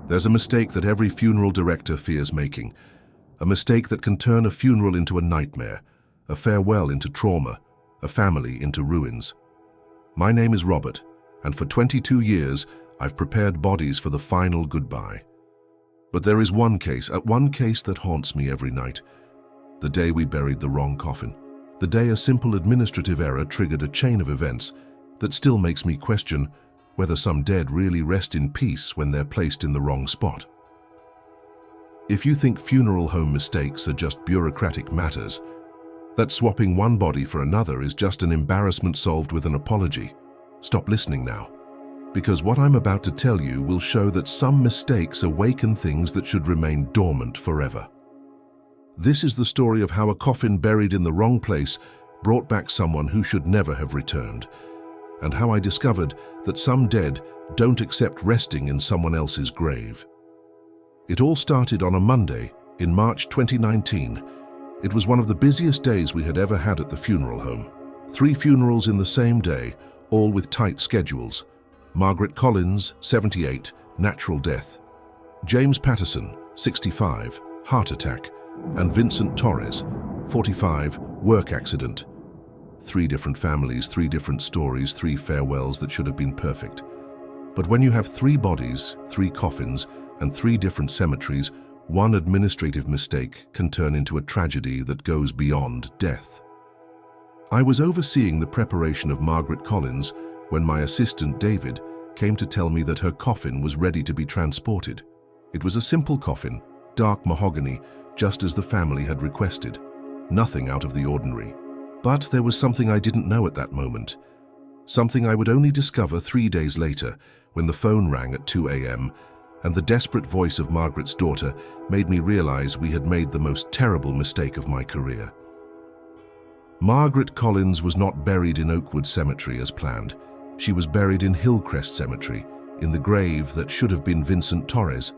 There's a mistake that every funeral director fears making. A mistake that can turn a funeral into a nightmare, a farewell into trauma, a family into ruins. My name is Robert, and for 22 years, I've prepared bodies for the final goodbye. But there is one case that haunts me every night. The day we buried the wrong coffin. The day a simple administrative error triggered a chain of events that still makes me question whether some dead really rest in peace when they're placed in the wrong spot. If you think funeral home mistakes are just bureaucratic matters, that swapping one body for another is just an embarrassment solved with an apology, stop listening now. Because what I'm about to tell you will show that some mistakes awaken things that should remain dormant forever. This is the story of how a coffin buried in the wrong place brought back someone who should never have returned, and how I discovered that some dead don't accept resting in someone else's grave. It all started on a Monday in March 2019. It was one of the busiest days we had ever had at the funeral home. 3 funerals in the same day, all with tight schedules. Margaret Collins, 78, natural death. James Patterson, 65, heart attack. And Vincent Torres, 45, work accident. 3 different families, 3 different stories, 3 farewells that should have been perfect. But when you have 3 bodies, 3 coffins, and 3 different cemeteries, one administrative mistake can turn into a tragedy that goes beyond death. I was overseeing the preparation of Margaret Collins when my assistant David came to tell me that her coffin was ready to be transported. It was a simple coffin, dark mahogany, just as the family had requested. Nothing out of the ordinary. But there was something I didn't know at that moment. Something I would only discover 3 days later when the phone rang at 2 a.m. and the desperate voice of Margaret's daughter made me realize we had made the most terrible mistake of my career. Margaret Collins was not buried in Oakwood Cemetery as planned. She was buried in Hillcrest Cemetery, in the grave that should have been Vincent Torres.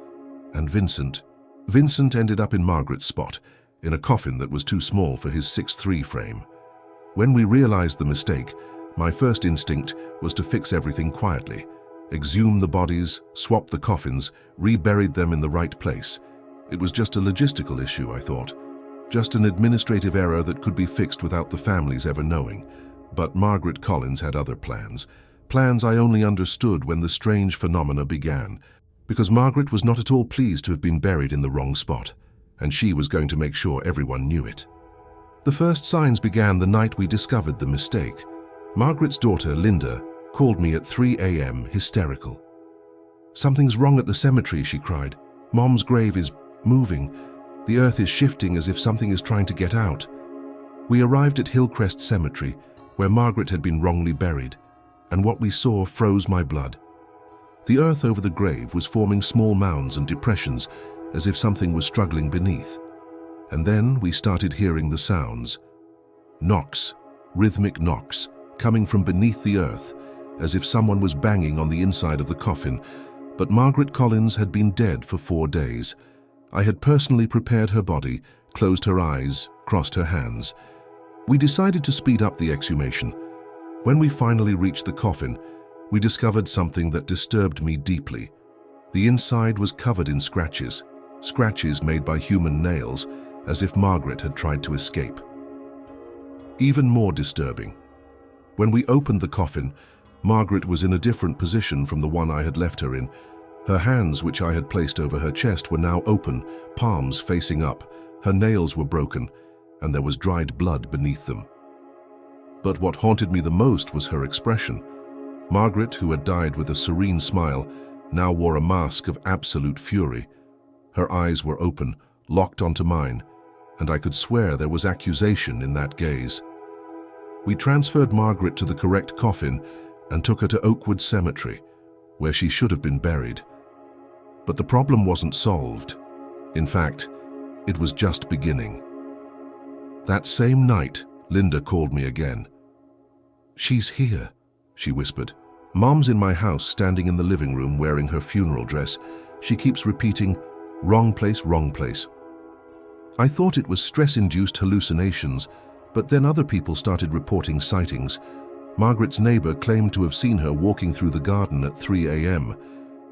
And Vincent ended up in Margaret's spot, in a coffin that was too small for his 6'3" frame. When we realized the mistake, my first instinct was to fix everything quietly, exhume the bodies, swap the coffins, reburied them in the right place. It was just a logistical issue, I thought. Just an administrative error that could be fixed without the families ever knowing. But Margaret Collins had other plans. Plans I only understood when the strange phenomena began. Because Margaret was not at all pleased to have been buried in the wrong spot, and she was going to make sure everyone knew it. The first signs began the night we discovered the mistake. Margaret's daughter, Linda, called me at 3 a.m. hysterical. "Something's wrong at the cemetery," she cried. "Mom's grave is moving. The earth is shifting as if something is trying to get out." We arrived at Hillcrest Cemetery, where Margaret had been wrongly buried, and what we saw froze my blood. The earth over the grave was forming small mounds and depressions, as if something was struggling beneath. And then we started hearing the sounds. Knocks, rhythmic knocks, coming from beneath the earth, as if someone was banging on the inside of the coffin. But Margaret Collins had been dead for 4 days. I had personally prepared her body, closed her eyes, crossed her hands. We decided to speed up the exhumation. When we finally reached the coffin, we discovered something that disturbed me deeply. The inside was covered in scratches, scratches made by human nails, as if Margaret had tried to escape. Even more disturbing, when we opened the coffin, Margaret was in a different position from the one I had left her in. Her hands, which I had placed over her chest, were now open, palms facing up. Her nails were broken, and there was dried blood beneath them. But what haunted me the most was her expression. Margaret, who had died with a serene smile, now wore a mask of absolute fury. Her eyes were open, locked onto mine, and I could swear there was accusation in that gaze. We transferred Margaret to the correct coffin and took her to Oakwood Cemetery, where she should have been buried. But the problem wasn't solved. In fact, it was just beginning. That same night, Linda called me again. "She's here," she whispered. "Mom's in my house, standing in the living room wearing her funeral dress. She keeps repeating, 'Wrong place, wrong place.'" I thought it was stress-induced hallucinations, but then other people started reporting sightings. Margaret's neighbor claimed to have seen her walking through the garden at 3 a.m.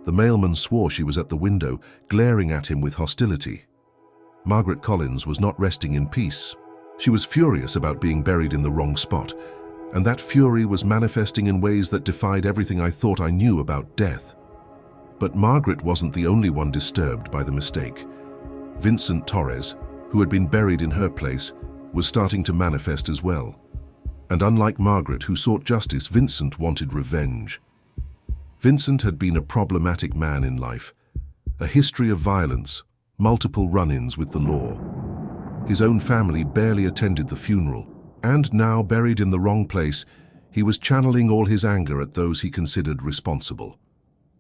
The mailman swore she was at the window, glaring at him with hostility. Margaret Collins was not resting in peace. She was furious about being buried in the wrong spot, and that fury was manifesting in ways that defied everything I thought I knew about death. But Margaret wasn't the only one disturbed by the mistake. Vincent Torres, who had been buried in her place, was starting to manifest as well. And unlike Margaret, who sought justice, Vincent wanted revenge. Vincent had been a problematic man in life, a history of violence, multiple run-ins with the law. His own family barely attended the funeral, and now, buried in the wrong place, he was channeling all his anger at those he considered responsible.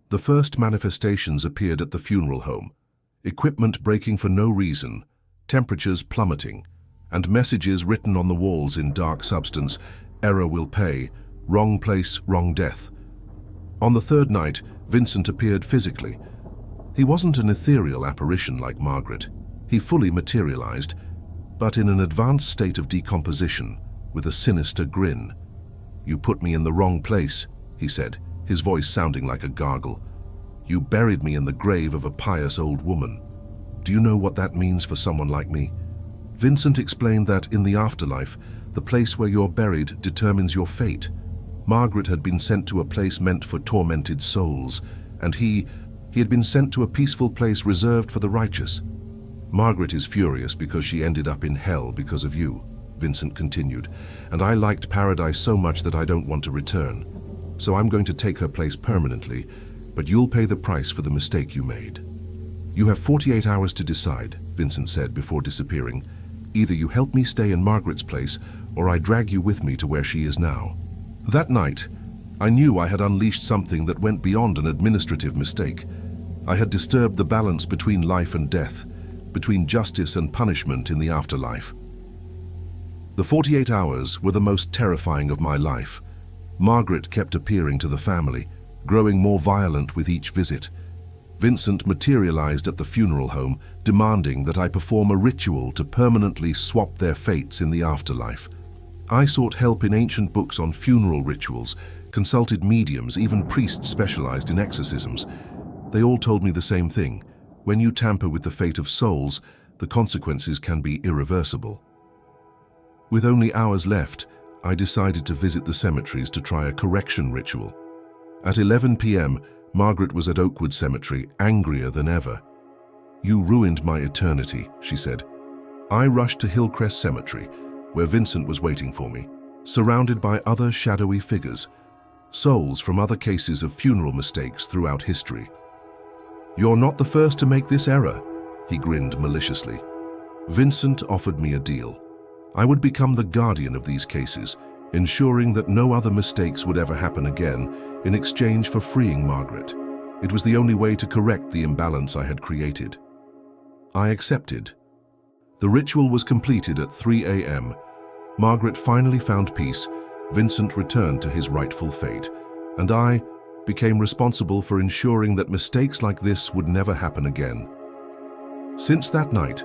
The first manifestations appeared at the funeral home: equipment breaking for no reason, temperatures plummeting, and messages written on the walls in dark substance: "Error will pay, wrong place, wrong death." On the third night, Vincent appeared physically. He wasn't an ethereal apparition like Margaret. He fully materialized, but in an advanced state of decomposition, with a sinister grin. "You put me in the wrong place," he said, his voice sounding like a gargle. "You buried me in the grave of a pious old woman. Do you know what that means for someone like me?" Vincent explained that in the afterlife, the place where you're buried determines your fate. Margaret had been sent to a place meant for tormented souls, and he had been sent to a peaceful place reserved for the righteous. "Margaret is furious because she ended up in hell because of you," Vincent continued, "and I liked paradise so much that I don't want to return. So I'm going to take her place permanently, but you'll pay the price for the mistake you made." "You have 48 hours to decide," Vincent said before disappearing. "Either you help me stay in Margaret's place, or I drag you with me to where she is now." That night, I knew I had unleashed something that went beyond an administrative mistake. I had disturbed the balance between life and death, between justice and punishment in the afterlife. The 48 hours were the most terrifying of my life. Margaret kept appearing to the family, growing more violent with each visit. Vincent materialized at the funeral home, demanding that I perform a ritual to permanently swap their fates in the afterlife. I sought help in ancient books on funeral rituals, consulted mediums, even priests specialized in exorcisms. They all told me the same thing: when you tamper with the fate of souls, the consequences can be irreversible. With only hours left, I decided to visit the cemeteries to try a correction ritual. At 11 p.m., Margaret was at Oakwood Cemetery, angrier than ever. "You ruined my eternity," she said. I rushed to Hillcrest Cemetery, where Vincent was waiting for me, surrounded by other shadowy figures, souls from other cases of funeral mistakes throughout history. "You're not the first to make this error," he grinned maliciously. Vincent offered me a deal. I would become the guardian of these cases, ensuring that no other mistakes would ever happen again, in exchange for freeing Margaret. It was the only way to correct the imbalance I had created. I accepted. The ritual was completed at 3 a.m. Margaret finally found peace, Vincent returned to his rightful fate, and I became responsible for ensuring that mistakes like this would never happen again. Since that night,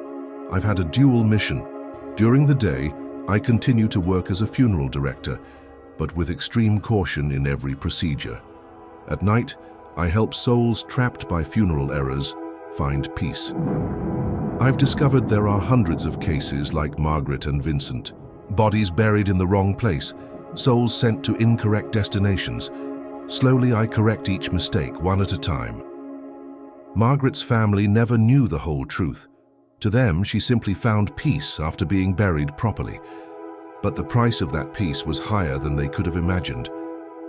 I've had a dual mission. During the day, I continue to work as a funeral director, but with extreme caution in every procedure. At night, I help souls trapped by funeral errors find peace. I've discovered there are hundreds of cases like Margaret and Vincent. Bodies buried in the wrong place, souls sent to incorrect destinations. Slowly, I correct each mistake, one at a time. Margaret's family never knew the whole truth. To them, she simply found peace after being buried properly. But the price of that peace was higher than they could have imagined.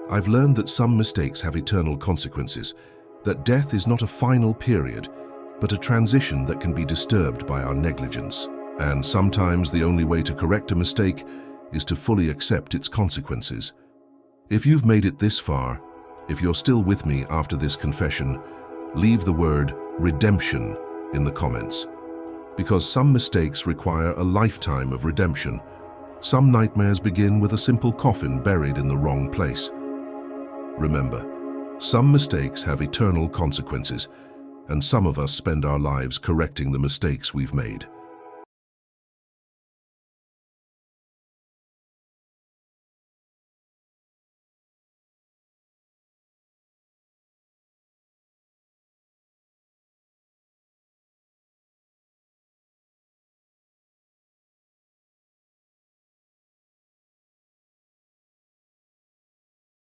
I've learned that some mistakes have eternal consequences, that death is not a final period, but a transition that can be disturbed by our negligence. And sometimes the only way to correct a mistake is to fully accept its consequences. If you've made it this far, if you're still with me after this confession, leave the word redemption in the comments. Because some mistakes require a lifetime of redemption. Some nightmares begin with a simple coffin buried in the wrong place. Remember, some mistakes have eternal consequences, and some of us spend our lives correcting the mistakes we've made.